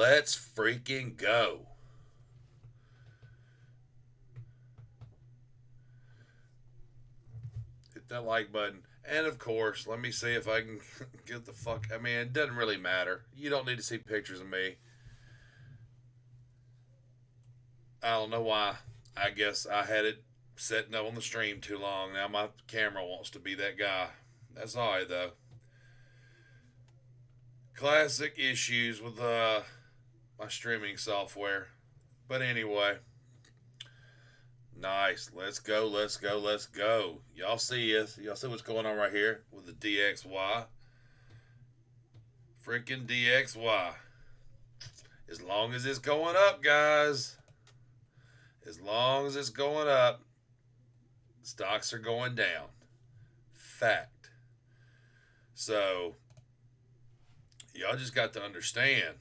Let's freaking go. Hit that like button. And of course, let me see if I can get the fuck. I mean, it doesn't really matter. You don't need to see pictures of me. I don't know why. I guess I had it setting up on the stream too long. Now my camera wants to be that guy. That's alright though. Classic issues with my streaming software. But anyway, nice. Let's go. Let's go. Let's go. Y'all see it? Y'all see what's going on right here with the DXY? Freaking DXY. As long as it's going up, guys. As long as it's going up, stocks are going down. Fact. So, y'all just got to understand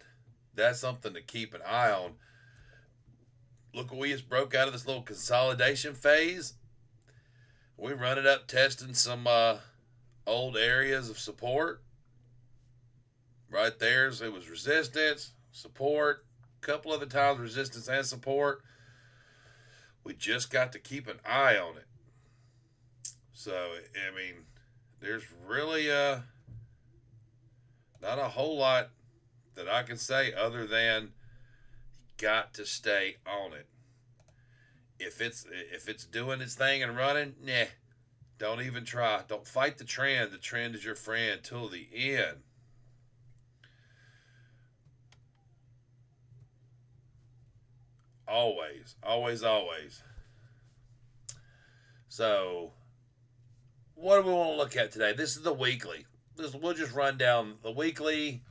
that's something to keep an eye on. Look what we just broke out of this little consolidation phase. We run it up testing some old areas of support. Right there, so it was resistance, support, a couple other times resistance and support. We just got to keep an eye on it. So, I mean, there's really not a whole lot that I can say other than got to stay on it. If it's doing its thing and running, nah, don't even try. Don't fight the trend. The trend is your friend till the end. Always, always, always. So, what do we want to look at today? This is the weekly. We'll just run down the weekly.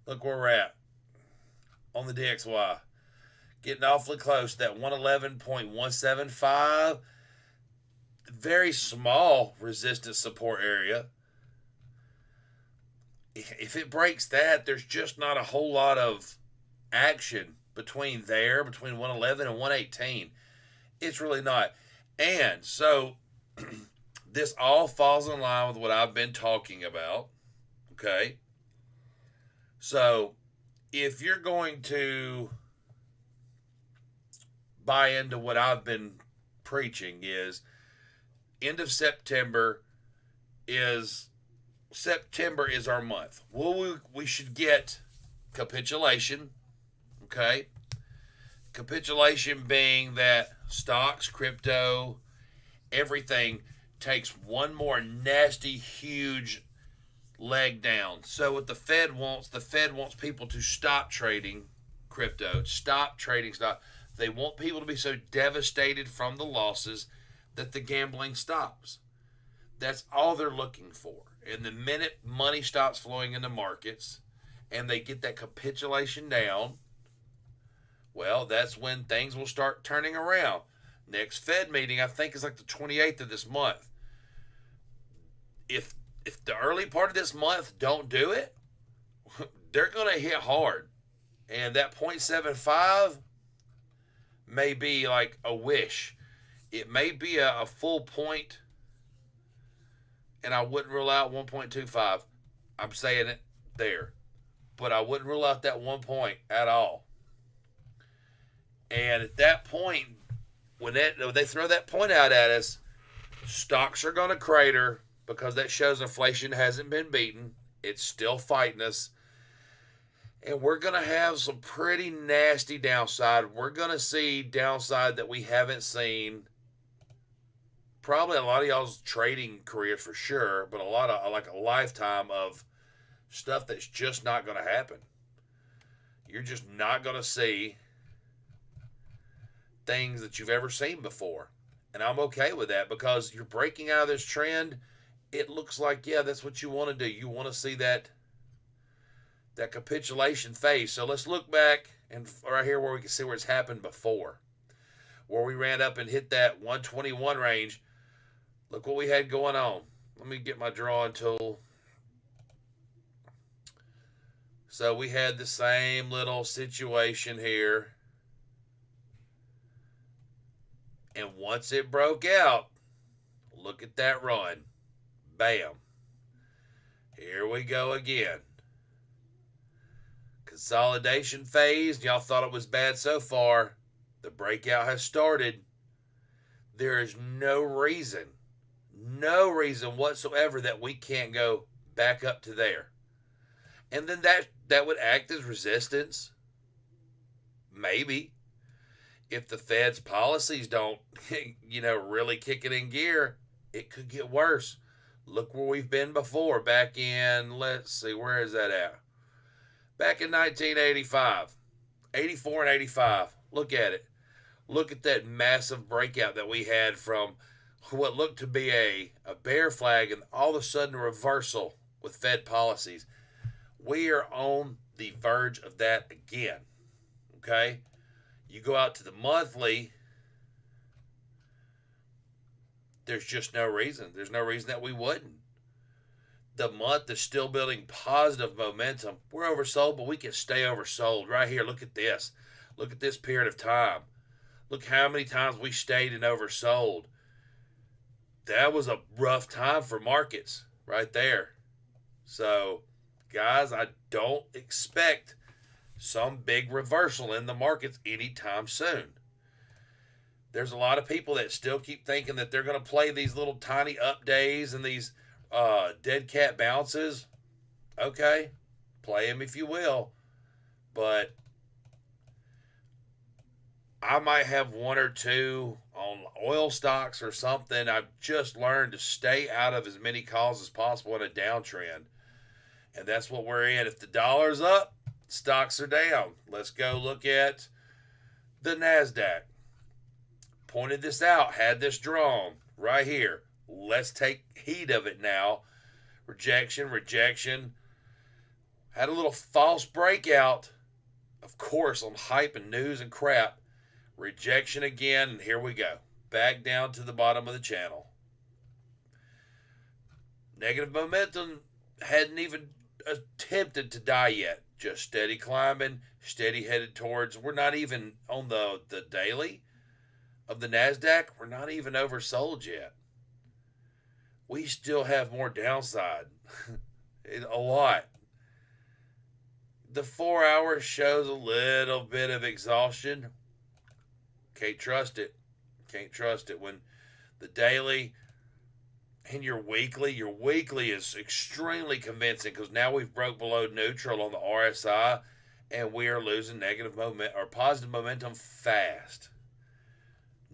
Look where we're at on the DXY. Getting awfully close to that 111.175. Very small resistance support area. If it breaks that, there's just not a whole lot of action between 111 and 118. It's really not. And so this all falls in line with what I've been talking about. Okay. So if you're going to buy into what I've been preaching is end of September is our month. Well, we should get capitulation. Okay. Capitulation being that stocks, crypto, everything takes one more nasty, huge leg down. So what the Fed wants people to stop trading crypto, stop trading stock. They want people to be so devastated from the losses that the gambling stops. That's all they're looking for. And the minute money stops flowing into markets and they get that capitulation down, well, that's when things will start turning around. Next Fed meeting, I think, is like the 28th of this month. If the early part of this month don't do it, they're going to hit hard. And that 0.75 may be like a wish. It may be a full point, and I wouldn't rule out 1.25. I'm saying it there. But I wouldn't rule out that 1 point at all. And at that point, when they throw that point out at us, stocks are going to crater because that shows inflation hasn't been beaten. It's still fighting us. And we're going to have some pretty nasty downside. We're going to see downside that we haven't seen. Probably a lot of y'all's trading careers for sure, but a lot of like a lifetime of stuff that's just not going to happen. You're just not going to see things that you've ever seen before. And I'm okay with that because you're breaking out of this trend. It looks like, yeah, that's what you want to do. You want to see that capitulation phase. So let's look back and right here where we can see where it's happened before. Where we ran up and hit that 121 range. Look what we had going on. Let me get my drawing tool. So we had the same little situation here. And once it broke out, look at that run. Bam. Here we go again. Consolidation phase. Y'all thought it was bad so far. The breakout has started. There is no reason whatsoever that we can't go back up to there. And then that would act as resistance. Maybe. If the Fed's policies don't, really kick it in gear, it could get worse. Look where we've been before. Back in, let's see, where is that at? Back in 1985. 84 and 85. Look at it. Look at that massive breakout that we had from what looked to be a bear flag and all of a sudden a reversal with Fed policies. We are on the verge of that again. Okay? You go out to the monthly, there's just no reason. There's no reason that we wouldn't. The month is still building positive momentum. We're oversold, but we can stay oversold. Right here, look at this. Look at this period of time. Look how many times we stayed and oversold. That was a rough time for markets right there. So, guys, I don't expect some big reversal in the markets anytime soon. There's a lot of people that still keep thinking that they're going to play these little tiny up days and these dead cat bounces. Okay, play them if you will. But I might have one or two on oil stocks or something. I've just learned to stay out of as many calls as possible in a downtrend. And that's what we're in. If the dollar's up, stocks are down. Let's go look at the NASDAQ. Pointed this out, had this drawn right here. Let's take heed of it now. Rejection. Had a little false breakout, of course, on hype and news and crap. Rejection again, and here we go. Back down to the bottom of the channel. Negative momentum hadn't even attempted to die yet. Just steady climbing, steady headed towards. We're not even on the daily of the NASDAQ. We're not even oversold yet. We still have more downside. A lot. The 4 hour shows a little bit of exhaustion. Can't trust it. When the daily and your weekly is extremely convincing because now we've broke below neutral on the RSI and we are losing negative momentum or positive momentum fast.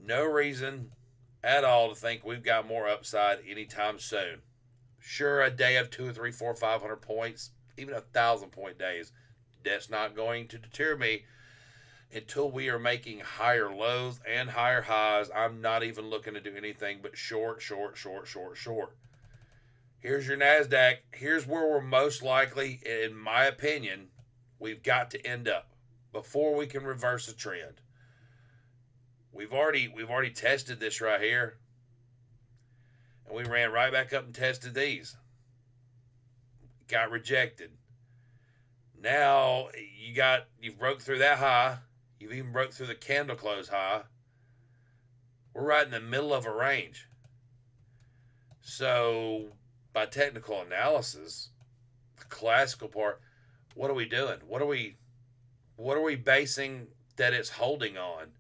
No reason at all to think we've got more upside anytime soon. Sure, a day of 2 or 3, 4, 500 points, even 1,000-point days, that's not going to deter me. Until we are making higher lows and higher highs, I'm not even looking to do anything but short. Here's your NASDAQ. Here's where we're most likely, in my opinion, we've got to end up before we can reverse the trend. We've already tested this right here. And we ran right back up and tested these. Got rejected. Now you've broke through that high. You've even broke through the candle close high. We're right in the middle of a range. So, by technical analysis, the classical part, what are we doing? What are we basing that it's holding on?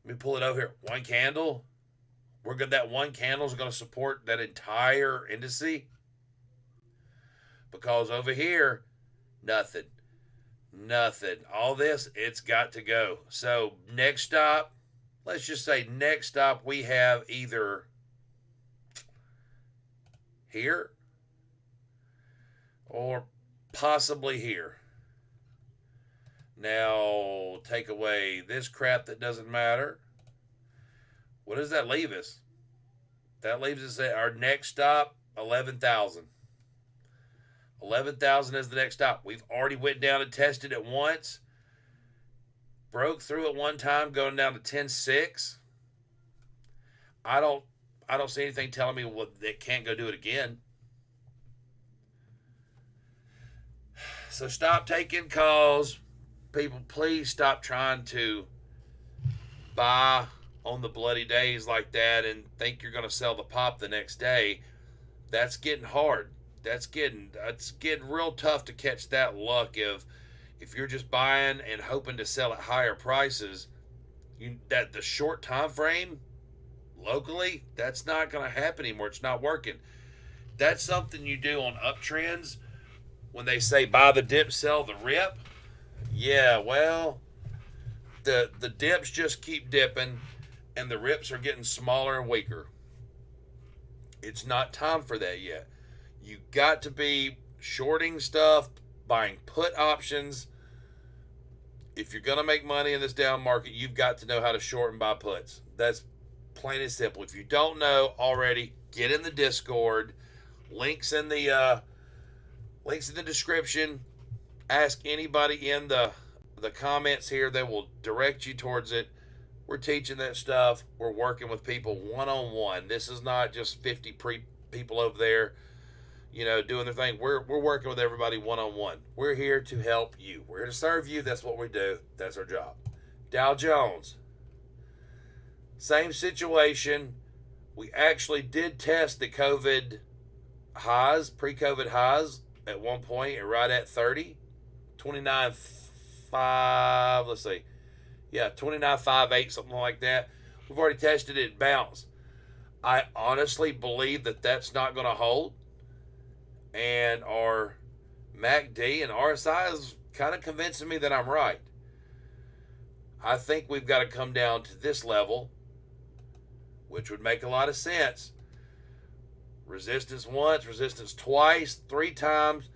Let me pull it over here. One candle. We're good. That one candle is going to support that entire indice. Because over here, nothing. All this, it's got to go. So next stop, let's just say next stop we have either here or possibly here. Now, take away this crap that doesn't matter. What does that leave us? That leaves us at our next stop, 11,000. 11,000 is the next stop. We've already went down and tested it once. Broke through it one time, going down to 10.6. I don't see anything telling me it can't go do it again. So stop taking calls. People, please stop trying to buy on the bloody days like that and think you're going to sell the pop the next day. That's getting hard. That's getting real tough to catch that luck of If you're just buying and hoping to sell at higher prices, that the short time frame locally, that's not going to happen anymore. It's not working. That's something you do on uptrends when they say buy the dip, sell the rip. Yeah, well, the dips just keep dipping and the rips are getting smaller and weaker. It's not time for that yet. You got to be shorting stuff, buying put options. If you're going to make money in this down market, you've got to know how to short and buy puts. That's plain and simple. If you don't know already, get in the Discord. Links in the description. Ask anybody in the comments here. They will direct you towards it. We're teaching that stuff. We're working with people one-on-one. This is not just 50 people over there, doing their thing. We're working with everybody one-on-one. We're here to help you. We're here to serve you. That's what we do. That's our job. Dow Jones. Same situation. We actually did test the COVID highs, pre-COVID highs at one point, right at 30. 29.5, let's see. Yeah, 29.58, something like that. We've already tested it, bounce. I honestly believe that that's not going to hold. And our MACD and RSI is kind of convincing me that I'm right. I think we've got to come down to this level, which would make a lot of sense. Resistance once, resistance twice, 3 times,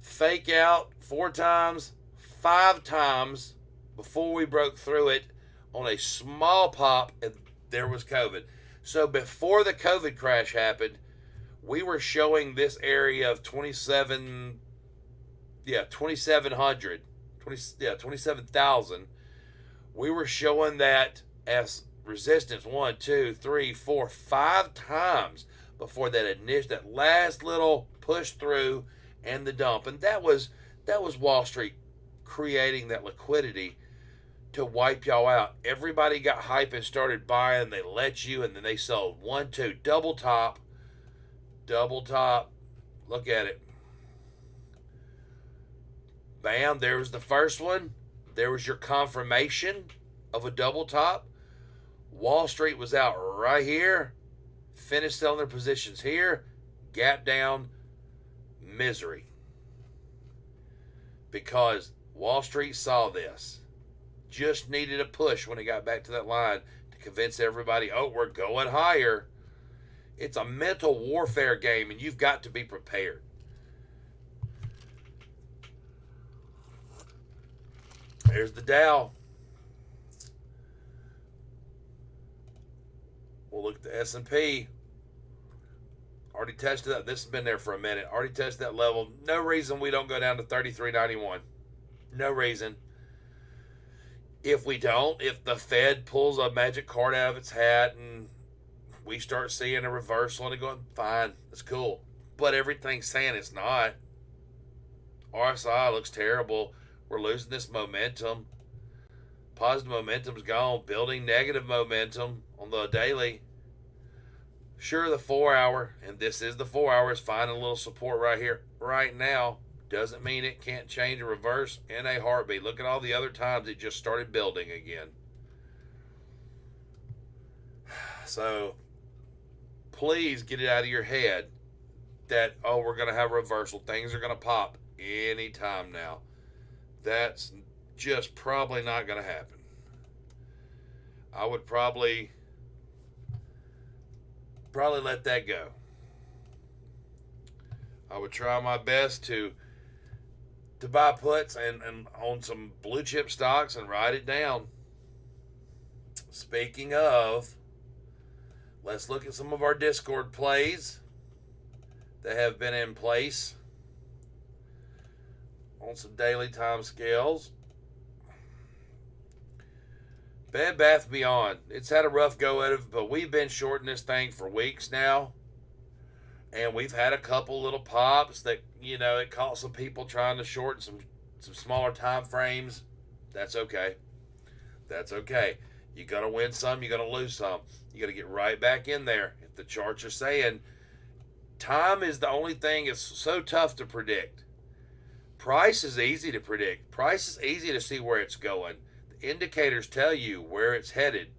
fake out 4 times, 5 times before we broke through it on a small pop, and there was COVID. So before the COVID crash happened, we were showing this area of 27,000. We were showing that as resistance 1, 2, 3, 4, 5 times before that last little push through and the dump. And that was Wall Street creating that liquidity to wipe y'all out. Everybody got hype and started buying. They let you, and then they sold 1, 2, double top. Look at it. Bam, there was the first one. There was your confirmation of a double top. Wall Street was out right here. Finished selling their positions here. Gap down. Misery. Because Wall Street saw this. Just needed a push when it got back to that line to convince everybody, oh, we're going higher. It's a mental warfare game, and you've got to be prepared. There's the Dow. We'll look at the S&P. Already tested that. This has been there for a minute. Already tested that level. No reason we don't go down to 33.91. No reason. If we don't, if the Fed pulls a magic card out of its hat and we start seeing a reversal and it going, fine, it's cool. But everything's saying it's not. RSI looks terrible. We're losing this momentum. Positive momentum's gone. Building negative momentum on the daily. Sure, the 4 hour, and this is the 4 hour, is finding a little support right here, right now. Doesn't mean it can't change and reverse in a heartbeat. Look at all the other times it just started building again. So, please get it out of your head that, oh, we're going to have a reversal. Things are going to pop anytime now. That's just probably not going to happen. I would probably let that go. I would try my best to buy puts and on some blue chip stocks and write it down. Speaking of, let's look at some of our Discord plays that have been in place on some daily time scales. Bed Bath Beyond. It's had a rough go at it, but we've been shorting this thing for weeks now. And we've had a couple little pops that, it caught some people trying to short some smaller time frames. That's okay. That's okay. You got to win some, you got to lose some. You got to get right back in there. If the charts are saying time is the only thing, it's so tough to predict. Price is easy to predict. Price is easy to see where it's going. The indicators tell you where it's headed.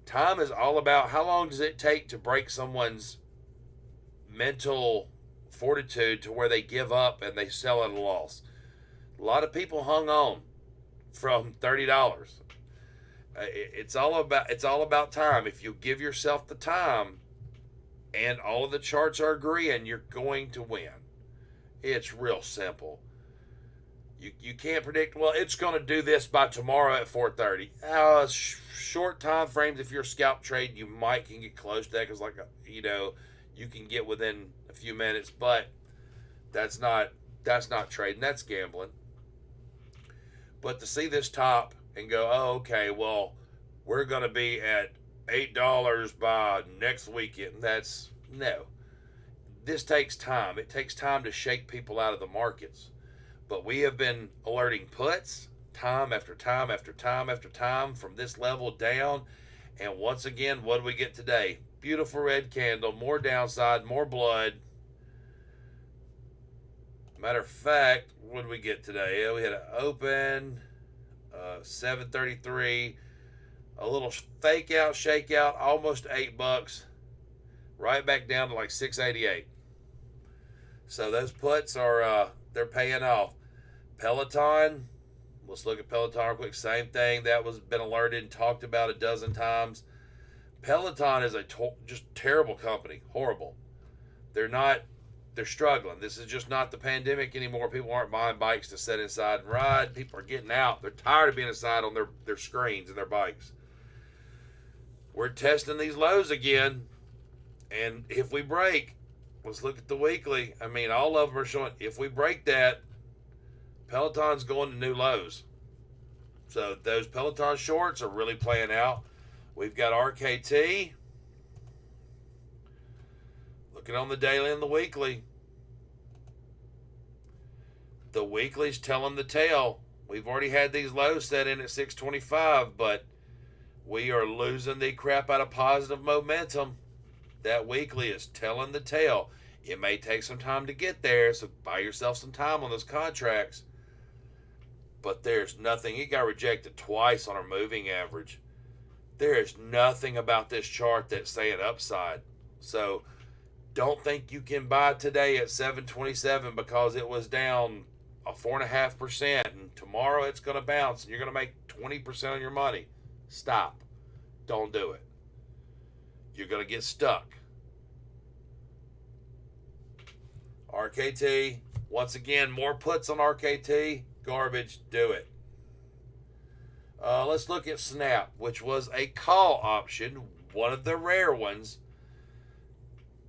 Time is all about how long does it take to break someone's mental fortitude to where they give up and they sell at a loss. A lot of people hung on from $30. It's all about time. If you give yourself the time and all of the charts are agreeing, you're going to win. It's real simple. You can't predict, well, it's going to do this by tomorrow at 4:30. Short time frames, if you're a scalp trade, you might can get close to that because, you can get within a few minutes, but that's not trading. That's gambling. But to see this top and go, oh, okay, well, we're going to be at $8 by next weekend. No. This takes time. It takes time to shake people out of the markets. But we have been alerting puts time after time after time after time from this level down. And once again, what do we get today? Beautiful red candle, more downside, more blood. Matter of fact, what did we get today? Yeah, we had an open, 733, a little fake out, shake out, almost $8, right back down to like 688. So those puts are they're paying off. Peloton, let's look at Peloton real quick. Same thing. That was been alerted and talked about a dozen times. Peloton is a just terrible company. Horrible. They're struggling. This is just not the pandemic anymore. People aren't buying bikes to sit inside and ride. People are getting out. They're tired of being inside on their screens and their bikes. We're testing these lows again. And if we break, let's look at the weekly. I mean, all of them are showing, if we break that, Peloton's going to new lows. So those Peloton shorts are really playing out. We've got RKT. Looking on the daily and the weekly. The weekly's telling the tale. We've already had these lows set in at 625, but we are losing the crap out of positive momentum. That weekly is telling the tale. It may take some time to get there, so buy yourself some time on those contracts. But there's nothing. It got rejected twice on our moving average. There is nothing about this chart that's saying upside. So don't think you can buy today at 727 because it was down a 4.5%, and tomorrow it's going to bounce and you're going to make 20% on your money. Stop. Don't do it. You're going to get stuck. RKT, once again, more puts on RKT. Garbage. Do it. Let's look at Snap, which was a call option, one of the rare ones.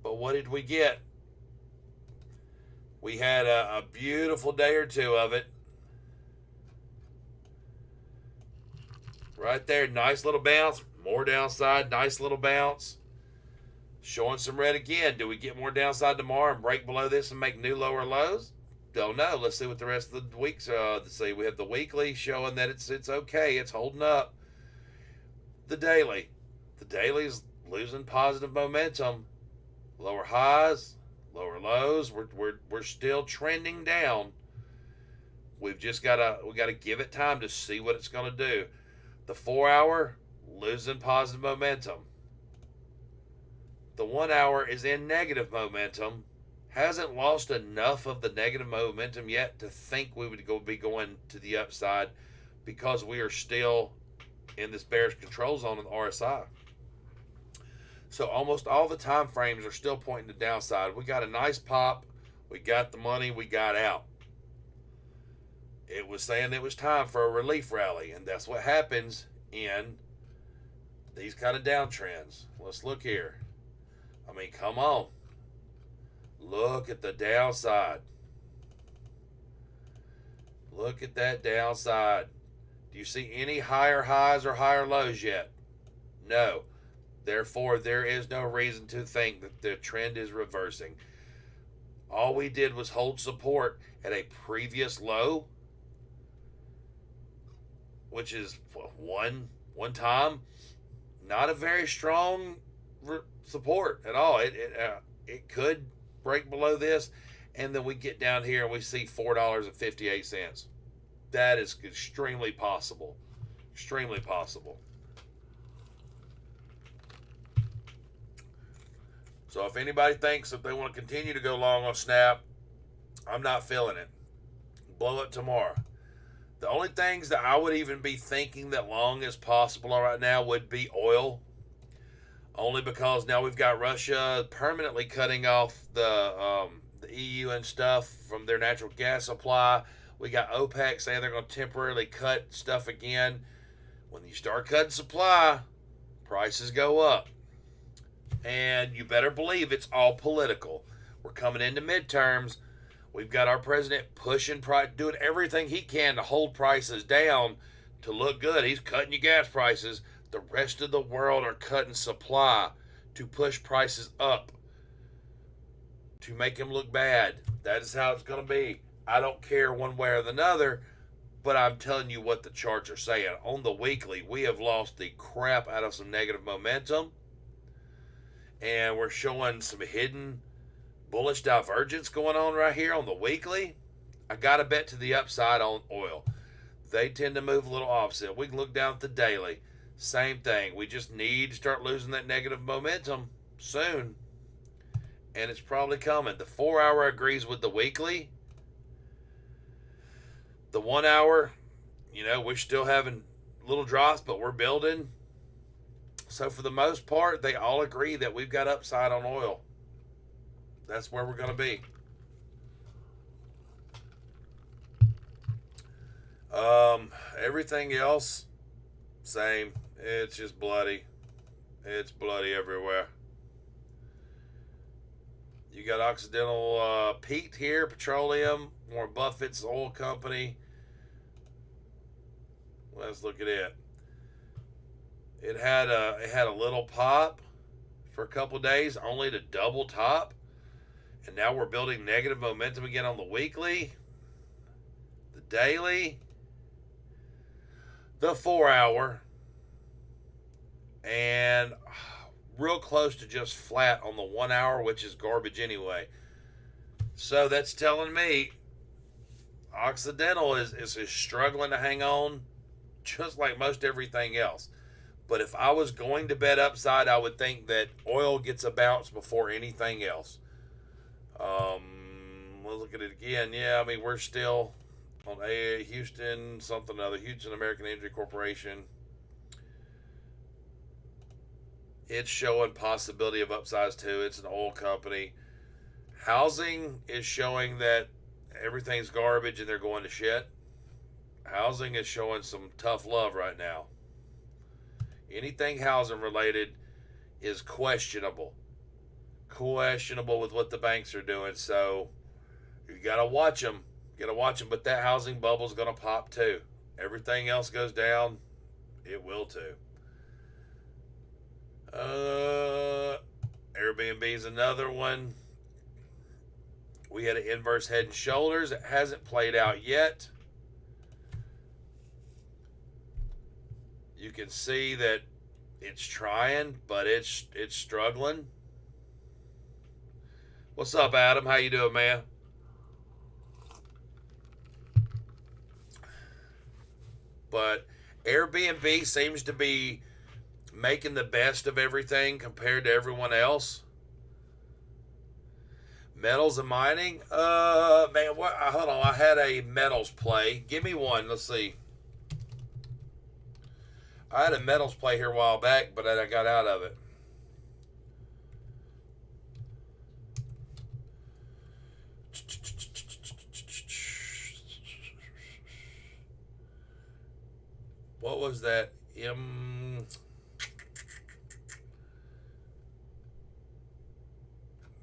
But what did we get? We had a beautiful day or two of it. Right there, nice little bounce. More downside, nice little bounce. Showing some red again. Do we get more downside tomorrow and break below this and make new lower lows? Don't know. Let's see what the rest of the week's see. We have the weekly showing that it's okay. It's holding up. The daily's losing positive momentum. Lower highs, lower lows. We're still trending down. We gotta give it time to see what it's gonna do. The 4 hour losing positive momentum. The 1 hour is in negative momentum. Hasn't lost enough of the negative momentum yet to think we would be going to the upside because we are still in this bearish control zone in the RSI. So almost all the time frames are still pointing to downside. We got a nice pop. We got the money. We got out. It was saying it was time for a relief rally, and that's what happens in these kind of downtrends. Let's look here. I mean, come on. Look at the downside. Look at that downside. Do you see any higher highs or higher lows yet? No. Therefore, there is no reason to think that the trend is reversing. All we did was hold support at a previous low, which is one time. Not a very strong support at all. It could break below this and then we get down here and we see $4.58. That is extremely possible. Extremely possible. So if anybody thinks that they want to continue to go long on Snap, I'm not feeling it. Blow it tomorrow. The only things that I would even be thinking that long is possible right now would be oil. Only because now we've got Russia permanently cutting off the EU and stuff from their natural gas supply. We got OPEC saying they're going to temporarily cut stuff again. When you start cutting supply, prices go up. And you better believe it's all political. We're coming into midterms. We've got our president pushing price, doing everything he can to hold prices down to look good. He's cutting your gas prices. The rest of the world are cutting supply to push prices up, to make him look bad. That is how it's going to be. I don't care one way or the other, but I'm telling you what the charts are saying. On the weekly, we have lost the crap out of some negative momentum, and we're showing some hidden bullish divergence going on right here on the weekly. I got to bet to the upside on oil. They tend to move a little opposite. We can look down at the daily. Same thing. We just need to start losing that negative momentum soon. And it's probably coming. The 4 hour agrees with the weekly. The 1 hour, we're still having little drops, but we're building. So for the most part, they all agree that we've got upside on oil. That's where we're going to be. Everything else, same. It's just bloody. It's bloody everywhere. You got Occidental Pete here, petroleum, Warren Buffett's oil company. Let's look at it. It had a little pop for a couple of days, only to double top. And now we're building negative momentum again on the weekly, the daily, the 4 hour, and real close to just flat on the 1 hour, which is garbage anyway. So that's telling me Occidental is struggling to hang on, just like most everything else. But if I was going to bet upside, I would think that oil gets a bounce before anything else. We'll look at it again. Yeah, I mean, we're still on Houston, something or other, Houston American Energy Corporation. It's showing possibility of upsides too. It's an oil company. Housing is showing that everything's garbage and they're going to shit. Housing is showing some tough love right now. Anything housing related is questionable. Questionable with what the banks are doing. So you got to watch them. But that housing bubble is going to pop too. Everything else goes down, it will too. Airbnb is another one. We had an inverse head and shoulders. It hasn't played out yet. You can see that it's trying, but it's struggling. What's up, Adam? How you doing, man? But Airbnb seems to be making the best of everything compared to everyone else. Metals and mining? Man, what? Hold on. I had a metals play. Give me one. Let's see. I had a metals play here a while back, but I got out of it. What was that? Man,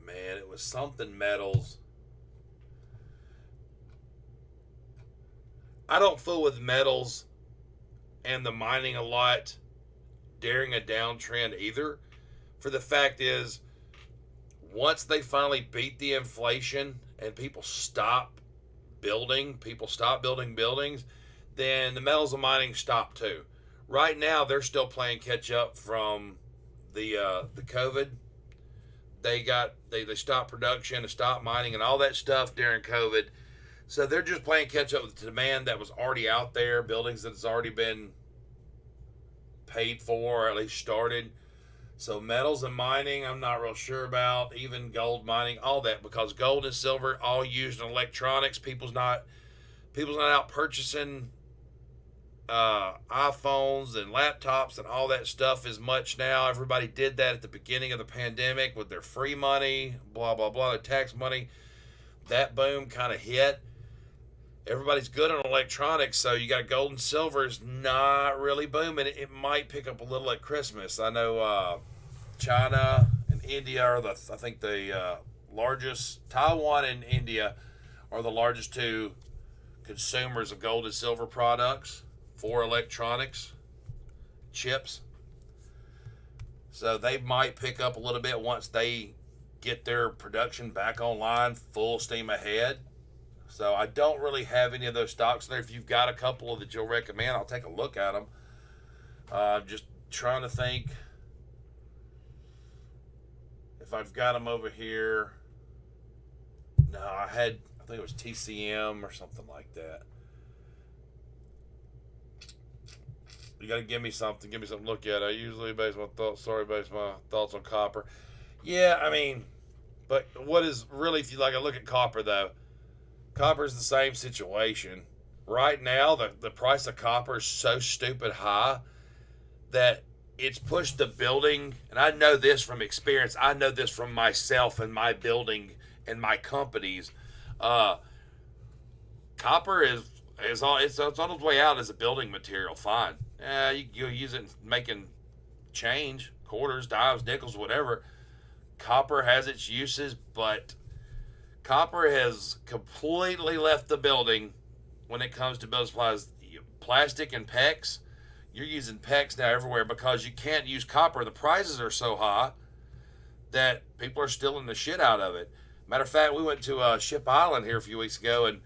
it was something metals. I don't fool with metals and the mining a lot during a downtrend either. For the fact is, once they finally beat the inflation and people stop building buildings, then the metals and mining stop too. Right now, they're still playing catch up from the COVID. they stopped production and stopped mining and all that stuff during COVID. So they're just playing catch up with the demand that was already out there, buildings that's already been paid for or at least started. So metals and mining, I'm not real sure about. Even gold mining, all that, because gold and silver all used in electronics. People's not out purchasing iPhones and laptops and all that stuff as much now. Everybody did that at the beginning of the pandemic with their free money, blah blah blah, their tax money. That boom kind of hit. Everybody's good on electronics, so you got gold and silver is not really booming. It might pick up a little at Christmas. I know China and India are I think the largest. Taiwan and India are the largest two consumers of gold and silver products for electronics chips. So they might pick up a little bit once they get their production back online, full steam ahead. So I don't really have any of those stocks there. If you've got a couple that you'll recommend, I'll take a look at them. Just trying to think if I've got them over here. No, I think it was TCM or something like that. You got to give me something to look at. I usually base my thoughts on copper. Yeah, I mean, but what is really, if you like, I look at copper though. Copper is the same situation. Right now, the price of copper is so stupid high that it's pushed the building, and I know this from experience. I know this from myself and my building and my companies. Copper is on its way out as a building material. Fine, you'll use it in making change, quarters, dimes, nickels, whatever. Copper has its uses, but copper has completely left the building when it comes to building supplies. Plastic and PEX, you're using PEX now everywhere because you can't use copper. The prices are so high that people are stealing the shit out of it. Matter of fact, we went to Ship Island here a few weeks ago, and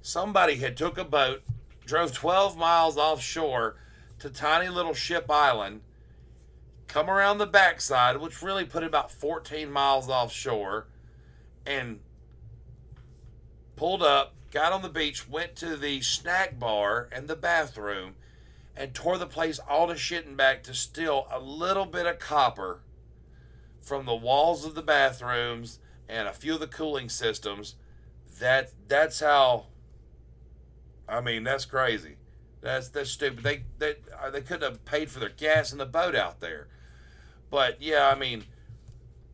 somebody had took a boat, drove 12 miles offshore to tiny little Ship Island, come around the backside, which really put it about 14 miles offshore, and pulled up, got on the beach, went to the snack bar and the bathroom, and tore the place all to shit and back to steal a little bit of copper from the walls of the bathrooms and a few of the cooling systems. That's how. I mean, that's crazy. That's stupid. They couldn't have paid for their gas in the boat out there. But yeah, I mean,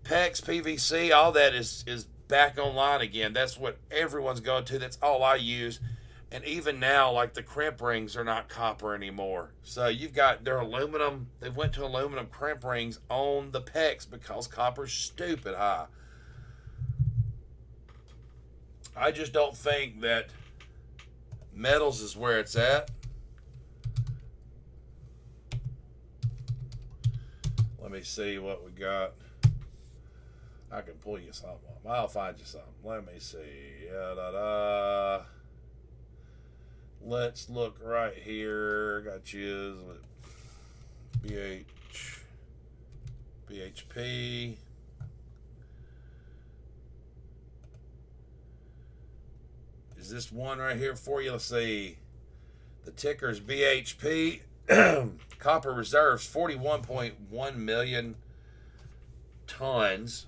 PEX, PVC, all that is back online again. That's what everyone's going to. That's all I use. And even now, like the crimp rings are not copper anymore. So you've got their aluminum. They went to aluminum crimp rings on the PEX because copper's stupid high. I just don't think that metals is where it's at. Let me see what we got. I can pull you something up. I'll find you something. Let me see. Let's look right here. Got you with BHP. Is this one right here for you? Let's see. The ticker's BHP. Copper reserves 41.1 million tons.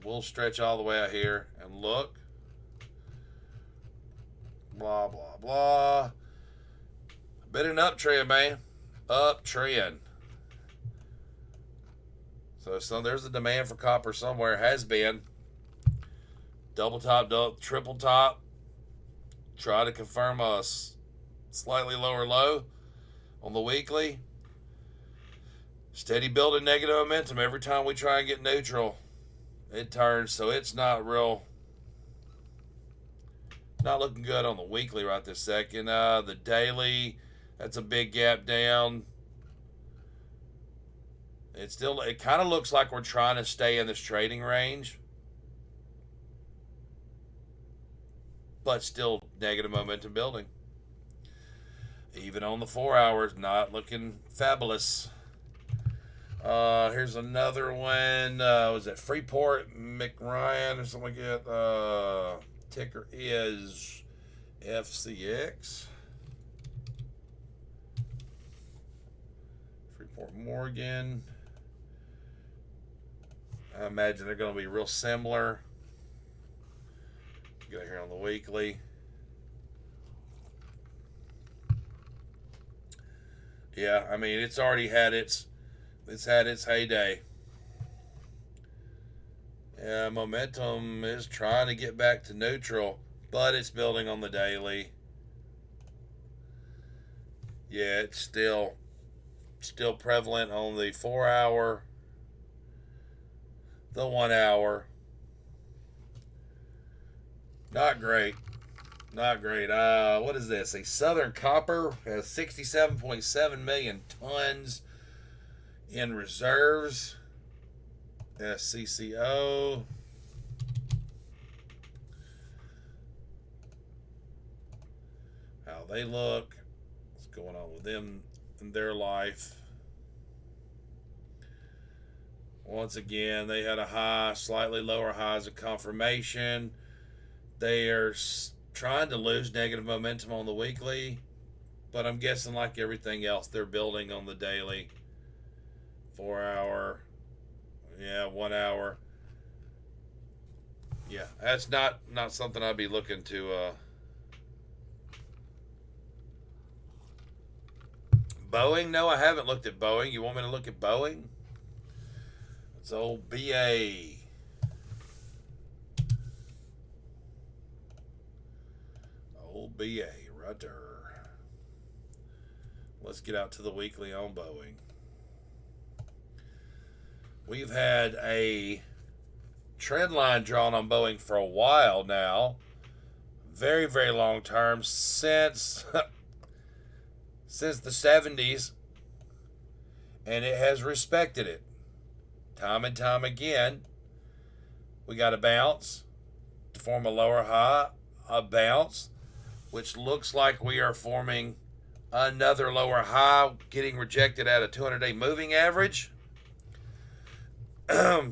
We'll stretch all the way out here and look. Blah, blah, blah. Been an uptrend, man. Uptrend. So there's a demand for copper somewhere. Has been. Double top, triple top. Try to confirm a slightly lower low on the weekly. Steady building negative momentum. Every time we try and get neutral, it turns. So it's not looking good on the weekly right this second. The daily, that's a big gap down. It kind of looks like we're trying to stay in this trading range, but still negative momentum building. Even on the 4 hours, not looking fabulous. Here's another one. Was it Freeport McRyan or something like that? Ticker is FCX. Freeport Morgan. I imagine they're going to be real similar. Get it here on the weekly. Yeah, I mean it's already had its heyday. Yeah, momentum is trying to get back to neutral, but it's building on the daily. Yeah, it's still prevalent on the 4 hour, the 1 hour. Not great. Not great. What is this? A Southern Copper has 67.7 million tons in reserves. SCCO. How they look. What's going on with them in their life. Once again, they had a high, slightly lower highs of confirmation. They are trying to lose negative momentum on the weekly, but I'm guessing like everything else, they're building on the daily. 4 hour, 1 hour. Yeah, that's not something I'd be looking to. Boeing? No, I haven't looked at Boeing. You want me to look at Boeing? It's old BA. Old BA right there. Let's get out to the weekly on Boeing. We've had a trend line drawn on Boeing for a while now. Very, very long term, since the 70s. And it has respected it. Time and time again. We got a bounce to form a lower high, a bounce, which looks like we are forming another lower high, getting rejected at a 200-day moving average.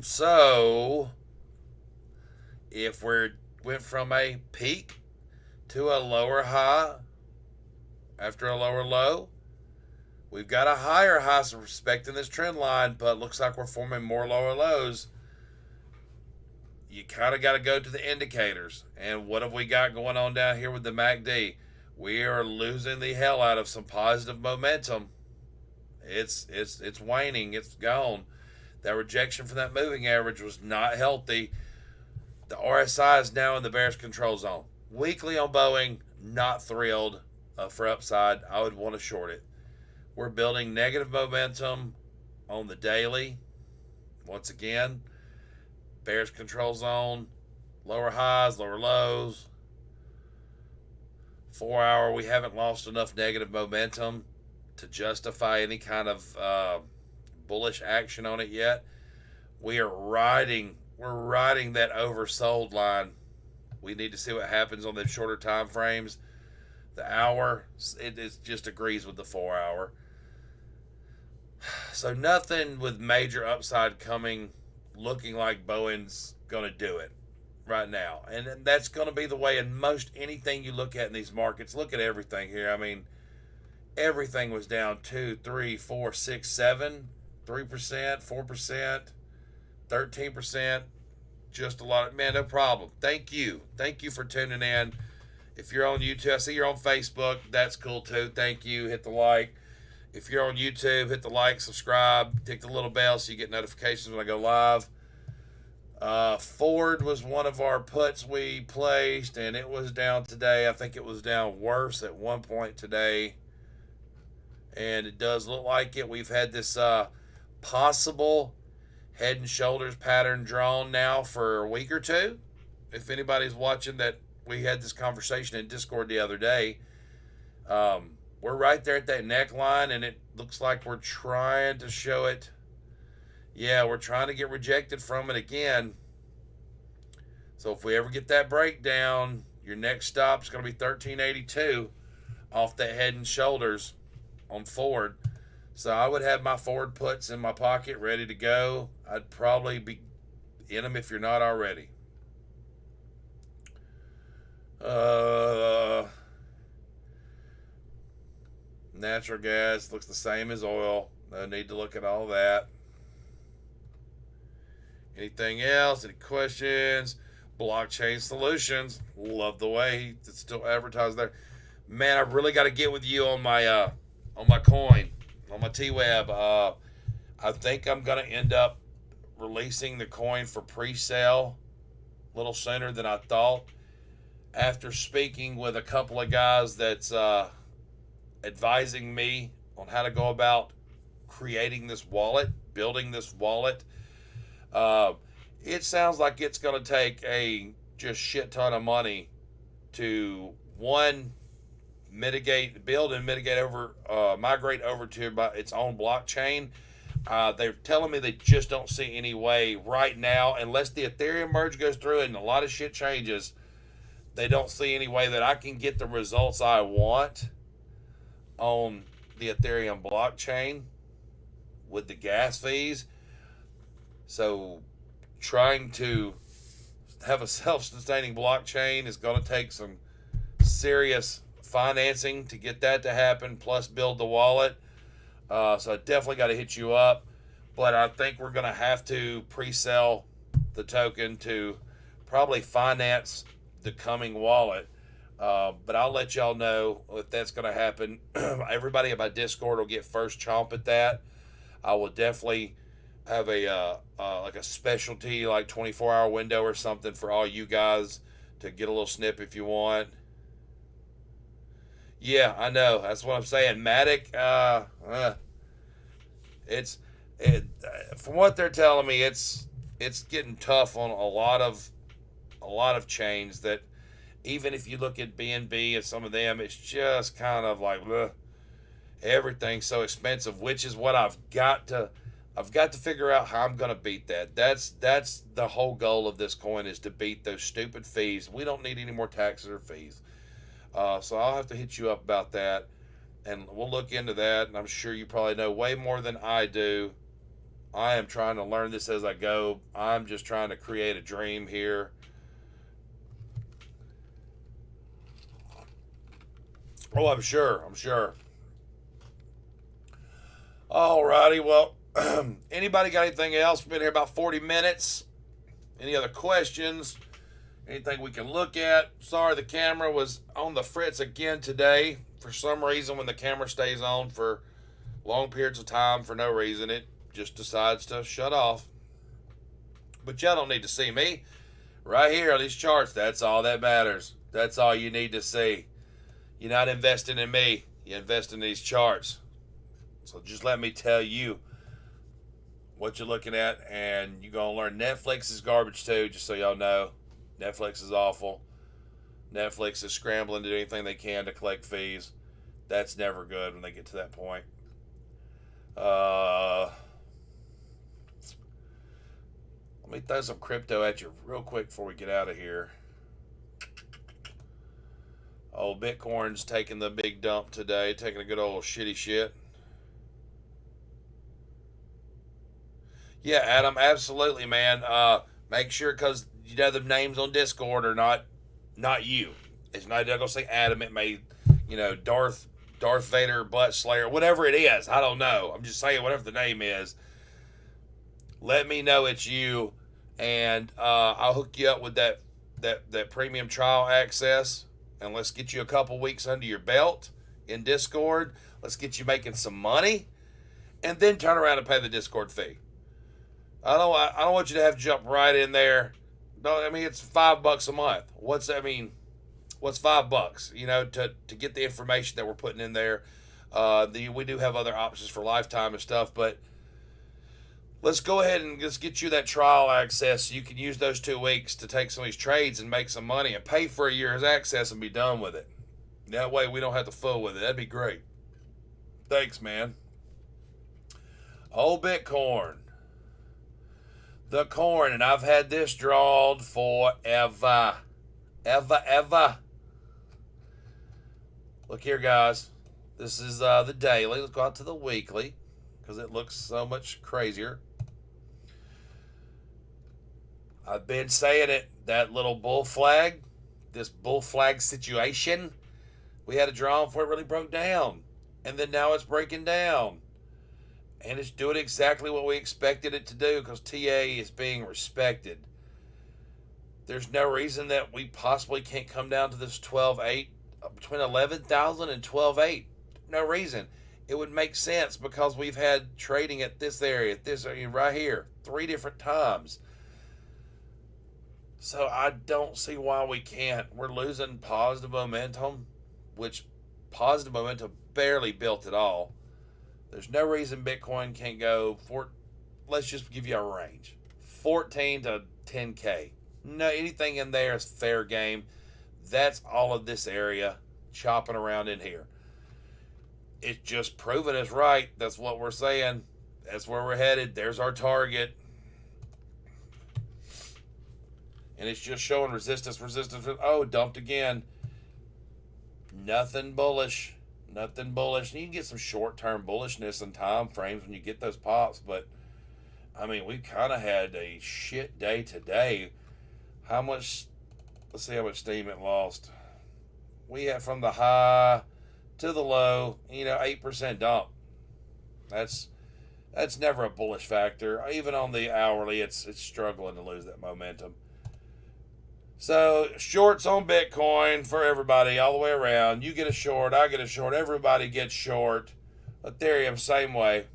So, if we went from a peak to a lower high after a lower low, we've got a higher high, so respecting this trend line, but looks like we're forming more lower lows. You kind of got to go to the indicators. And what have we got going on down here with the MACD? We are losing the hell out of some positive momentum. It's waning. It's gone. That rejection from that moving average was not healthy. The RSI is now in the bearish control zone. Weekly on Boeing, not thrilled for upside. I would want to short it. We're building negative momentum on the daily. Once again, bearish control zone, lower highs, lower lows. 4 hour, we haven't lost enough negative momentum to justify any kind of bullish action on it yet. We're riding that oversold line. We need to see what happens on the shorter time frames. The hour, it just agrees with the 4 hour. So nothing with major upside coming, looking like Boeing's going to do it right now. And that's going to be the way in most anything you look at in these markets. Look at everything here. I mean, everything was down 2, 3, 4, 6, 7, 3%, 4%, 13%. Just a lot of, man, no problem. Thank you for tuning in. If you're on YouTube, I see you're on Facebook. That's cool too. Thank you. Hit the like. If you're on YouTube, hit the like, subscribe, tick the little bell so you get notifications when I go live. Ford was one of our puts we placed, and it was down today. I think it was down worse at one point today. And it does look like it. We've had this possible head and shoulders pattern drawn now for a week or two. If anybody's watching that, we had this conversation in Discord the other day. We're right there at that neckline, and it looks like we're trying to show it. Yeah, we're trying to get rejected from it again. So if we ever get that breakdown, your next stop is going to be 1382 off that head and shoulders on Ford. So I would have my forward puts in my pocket ready to go. I'd probably be in them if you're not already. Uh, Natural gas looks the same as oil. No need to look at all that. Anything else? Any questions? Blockchain Solutions. Love the way it's still advertised there. Man, I really got to get with you on my coin, on my T-Web. I think I'm gonna end up releasing the coin for pre-sale a little sooner than I thought. After speaking with a couple of guys that's advising me on how to go about creating this wallet, building this wallet, it sounds like it's going to take a just shit ton of money to one build and mitigate over, migrate over to its own blockchain. They're telling me they just don't see any way right now, unless the Ethereum merge goes through and a lot of shit changes. They don't see any way that I can get the results I want on the Ethereum blockchain with the gas fees. So trying to have a self-sustaining blockchain is going to take some serious financing to get that to happen, plus build the wallet. So I definitely got to hit you up. But I think we're going to have to pre-sell the token to probably finance the coming wallet. But I'll let y'all know if that's going to happen. Everybody in my Discord will get first chomp at that. I will definitely have a like a specialty, like 24-hour window or something for all you guys to get a little snip if you want. Yeah, I know. That's what I'm saying. Matic, from what they're telling me, it's getting tough on a lot of chains. That even if you look at BNB and some of them, it's just kind of like everything's so expensive, which is what I've got to figure out how I'm going to beat that. That's the whole goal of this coin, is to beat those stupid fees. We don't need any more taxes or fees. So I'll have to hit you up about that, and we'll look into that. And I'm sure you probably know way more than I do. I am trying to learn this as I go. I'm just trying to create a dream here. Oh, I'm sure. Alrighty, well, anybody got anything else? Been here about 40 minutes. Any other questions? Anything we can look at? Sorry, the camera was on the fritz again today. For some reason, when the camera stays on for long periods of time for no reason, it just decides to shut off. But y'all don't need to see me. Right here on these charts, that's all that matters. That's all you need to see. You're not investing in me. You invest in these charts. So just let me tell you what you're looking at, and you're going to learn Netflix is garbage too, just so y'all know. Netflix is awful. Netflix is scrambling to do anything they can to collect fees. That's never good when they get to that point. Let me throw some crypto at you real quick before we get out of here. Old Bitcoin's taking the big dump today, taking a good old shitty shit. Yeah, Adam, absolutely, man. Make sure, because you know the names on Discord are not you. It's not gonna say Adam. It may, Darth Vader, Butt Slayer, whatever it is. I don't know. I'm just saying whatever the name is. Let me know it's you, and I'll hook you up with that premium trial access, and let's get you a couple weeks under your belt in Discord. Let's get you making some money, and then turn around and pay the Discord fee. I don't want you to have to jump right in there. No, I mean, it's $5 a month. What's that mean? What's $5? To get the information that we're putting in there. We do have other options for lifetime and stuff, but let's go ahead and just get you that trial access so you can use those 2 weeks to take some of these trades and make some money and pay for a year's access and be done with it. That way we don't have to fool with it. That'd be great. Thanks, man. Old Bitcoin. The coin, and I've had this drawed forever. Ever. Look here, guys. This is the daily. Let's go out to the weekly. because it looks so much crazier. I've been saying it, that little bull flag, this bull flag situation, we had a draw before it really broke down. And then now it's breaking down. And it's doing exactly what we expected it to do because TA is being respected. There's no reason that we possibly can't come down to this 12.8, between 11,000 and 12.8. No reason. It would make sense because we've had trading at this area, right here, 3 different times. So I don't see why we can't. We're losing positive momentum, which positive momentum barely built at all. There's no reason Bitcoin can't go for, let's just give you a range, 14 to 10K. No, anything in there is fair game. That's all of this area chopping around in here. It's just proving us right. That's what we're saying. That's where we're headed. There's our target. And it's just showing resistance. Oh, dumped again. Nothing bullish. Nothing bullish. And you can get some short-term bullishness in time frames when you get those pops. But, I mean, we kind of had a shit day today. How much, let's see how much steam it lost. We had from the high to the low, 8% dump. That's never a bullish factor. Even on the hourly, it's struggling to lose that momentum. So, shorts on Bitcoin for everybody all the way around. You get a short, I get a short, everybody gets short. Ethereum, same way.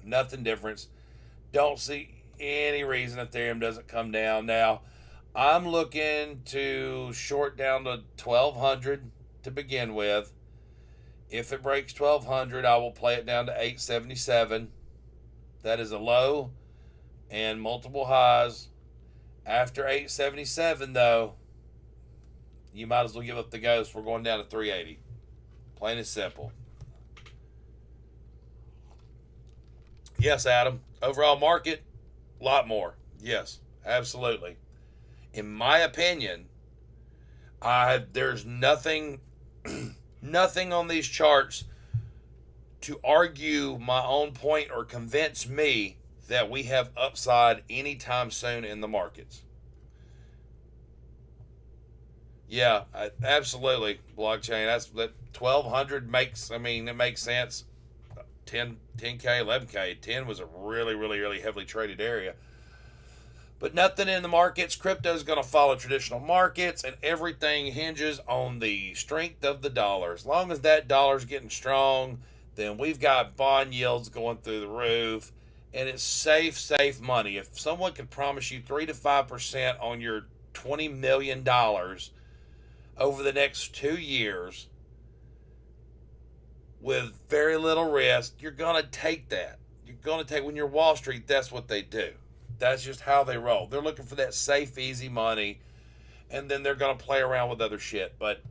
Nothing different. Don't see any reason Ethereum doesn't come down. Now, I'm looking to short down to 1,200 to begin with. If it breaks 1,200, I will play it down to 877. That is a low and multiple highs. After 877, though, you might as well give up the ghost. We're going down to 380. Plain and simple. Yes, Adam. Overall market, a lot more. Yes, absolutely. In my opinion, there's nothing on these charts to argue my own point or convince me that we have upside anytime soon in the markets. Yeah, absolutely. Blockchain. That 1,200 it makes sense. 10K, 11K. 10 was a really, really, really heavily traded area. But nothing in the markets. Crypto is going to follow traditional markets, and everything hinges on the strength of the dollar. As long as that dollar's getting strong, then we've got bond yields going through the roof, and it's safe money. If someone could promise you 3 to 5% on your $20 million over the next 2 years with very little risk, you're going to take that. When you're Wall Street, that's what they do. That's just how they roll. They're looking for that safe, easy money, and then they're going to play around with other shit. But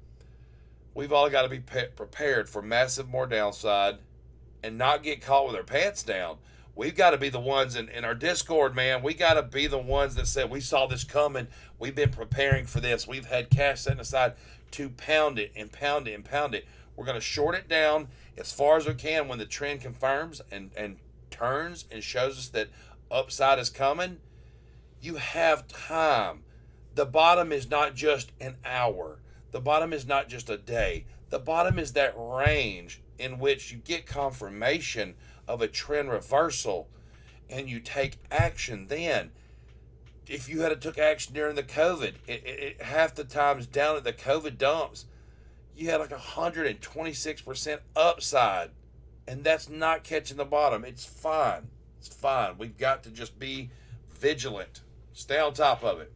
we've all got to be prepared for massive more downside and not get caught with our pants down. We've got to be the ones in our Discord, man. We got to be the ones that said, we saw this coming. We've been preparing for this. We've had cash set aside to pound it and pound it and pound it. We're going to short it down as far as we can when the trend confirms and turns and shows us that upside is coming. You have time. The bottom is not just an hour. The bottom is not just a day. The bottom is that range in which you get confirmation of a trend reversal and you take action then. If you had took action during the COVID, it half the times down at the COVID dumps, you had like 126% upside, and that's not catching the bottom. It's fine. It's fine. We've got to just be vigilant. Stay on top of it.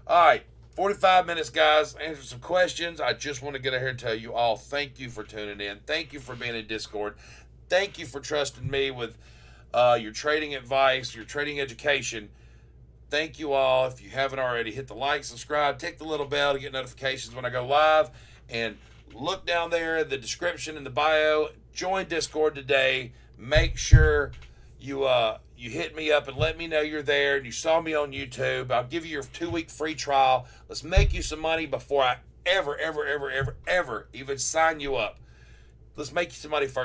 All right, 45 minutes, guys. Answer some questions. I just want to get out here and tell you all thank you for tuning in. Thank you for being in Discord. Thank you for trusting me with your trading advice, your trading education. Thank you all. If you haven't already, hit the like, subscribe, tick the little bell to get notifications when I go live. And look down there in the description in the bio. Join Discord today. Make sure you hit me up and let me know you're there and you saw me on YouTube. I'll give you your 2-week free trial. Let's make you some money before I ever even sign you up. Let's make you some money first.